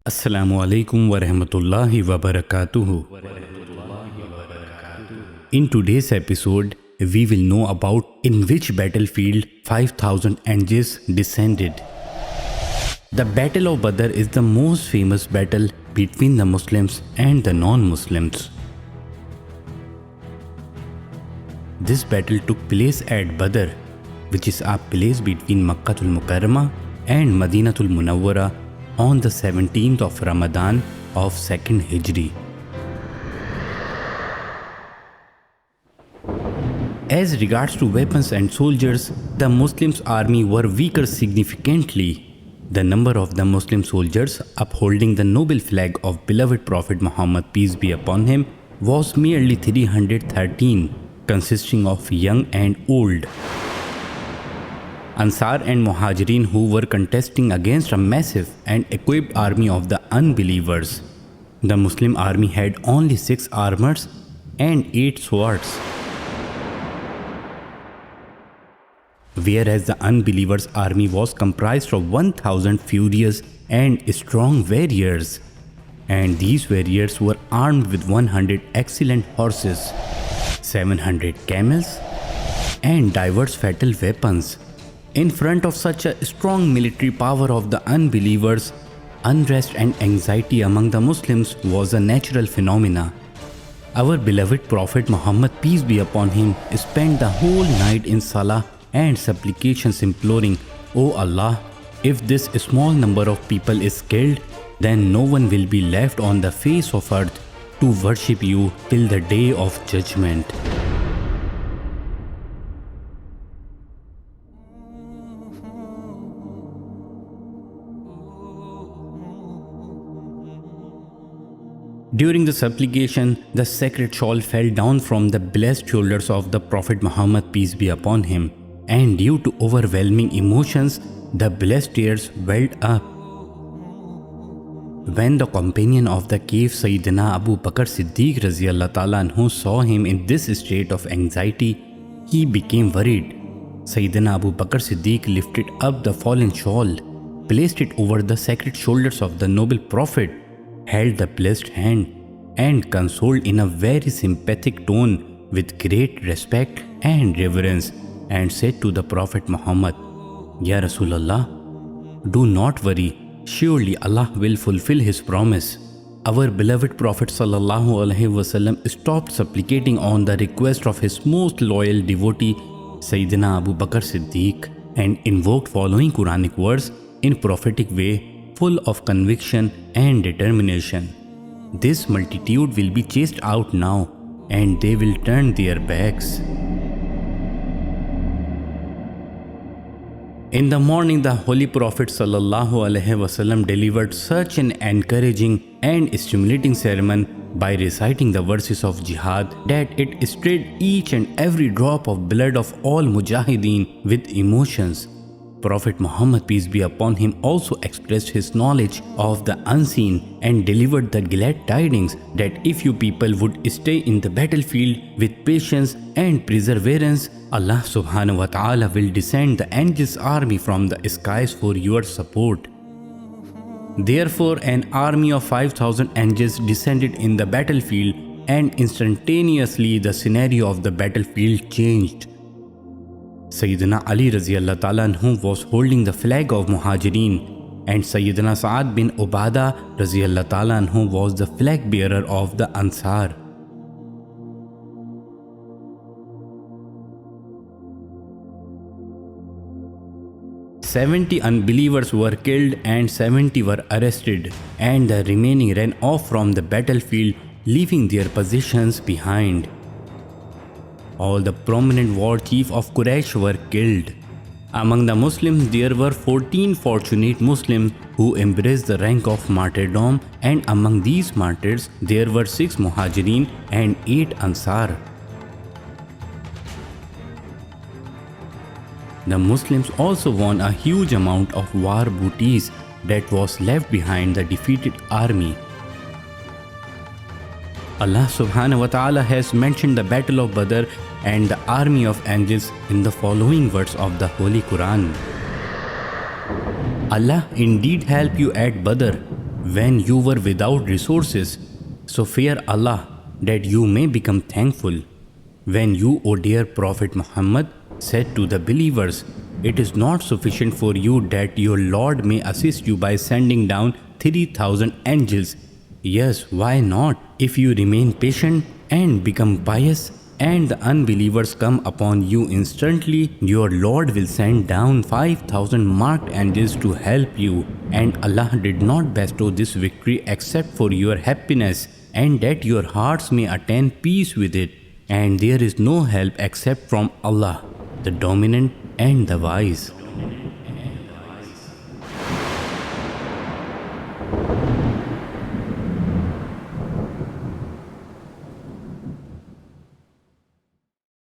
Assalamu alaikum wa rahmatullahi wa barakatuhu. In today's episode, we will know about in which battlefield 5,000 angels descended. The Battle of Badr is the most famous battle between the Muslims and the non-Muslims. This battle took place at Badr, which is a place between Makka-tul-Mukarramah and Madina-tul-Munawwarah on the 17th of Ramadan of 2nd Hijri. As regards to weapons and soldiers, the Muslims' army were weaker significantly. The number of the Muslim soldiers upholding the noble flag of beloved Prophet Muhammad, peace be upon him, was merely 313, consisting of young and old. Ansaar and Muhajireen, who were contesting against a massive and equipped army of the unbelievers. The Muslim army had only 6 armours and 8 swords, whereas the unbelievers' army was comprised of 1,000 furious and strong warriors, and these warriors were armed with 100 excellent horses, 700 camels, and diverse fatal weapons. In front of such a strong military power of the unbelievers, unrest and anxiety among the Muslims was a natural phenomena. Our beloved Prophet Muhammad, peace be upon him, spent the whole night in Salah and supplications, imploring, "O Allah, if this small number of people is killed, then no one will be left on the face of earth to worship you till the day of judgment." During the supplication, the sacred shawl fell down from the blessed shoulders of the Prophet Muhammad, peace be upon him, and due to overwhelming emotions, the blessed tears welled up. When the companion of the cave, Sayyiduna Abu Bakr Siddeeq saw him in this state of anxiety, he became worried. Sayyiduna Abu Bakr Siddeeq lifted up the fallen shawl, placed it over the sacred shoulders of the noble Prophet, held the blessed hand, and consoled in a very sympathetic tone with great respect and reverence, and said to the Prophet Muhammad, "Ya Rasoolallah, do not worry, surely Allah will fulfill His promise." Our beloved Prophet ﷺ stopped supplicating on the request of his most loyal devotee, Sayyiduna Abu Bakr Siddeeq, and invoked following Quranic words in prophetic way, full of conviction and determination. "This multitude will be chased out now, and they will turn their backs." In the morning, the Holy Prophet ﷺ delivered such an encouraging and stimulating sermon by reciting the verses of jihad that it stirred each and every drop of blood of all mujahideen with emotions. Prophet Muhammad, peace be upon him, also expressed his knowledge of the unseen and delivered the glad tidings that if you people would stay in the battlefield with patience and perseverance, Allah subhanahu wa ta'ala will descend the angels' army from the skies for your support. Therefore, an army of 5,000 angels descended in the battlefield, and instantaneously the scenario of the battlefield changed. Sayyiduna Ali was holding the flag of Muhajireen, and Sayyiduna Sa'ad bin Ubadah was the flag bearer of the Ansar. "70 unbelievers were killed and 70 were arrested, and the remaining ran off from the battlefield, leaving their possessions behind. All the prominent war chiefs of Quraysh were killed. Among the Muslims, there were 14 fortunate Muslims who embraced the rank of martyrdom, and among these martyrs, there were 6 Muhajireen and 8 Ansar. The Muslims also won a huge amount of war booty that was left behind the defeated army. Allah subhanahu wa ta'ala has mentioned the Battle of Badr and the army of angels in the following words of the Holy Quran. Allah indeed helped you at Badr when you were without resources. So fear Allah that you may become thankful. When you, O dear Prophet Muhammad, said to the believers, it is not sufficient for you that your Lord may assist you by sending down 3,000 angels. Yes, why not? If you remain patient and become pious, and the unbelievers come upon you instantly, your Lord will send down 5,000 marked angels to help you. And Allah did not bestow this victory except for your happiness, and that your hearts may attain peace with it. And there is no help except from Allah, the dominant and the wise.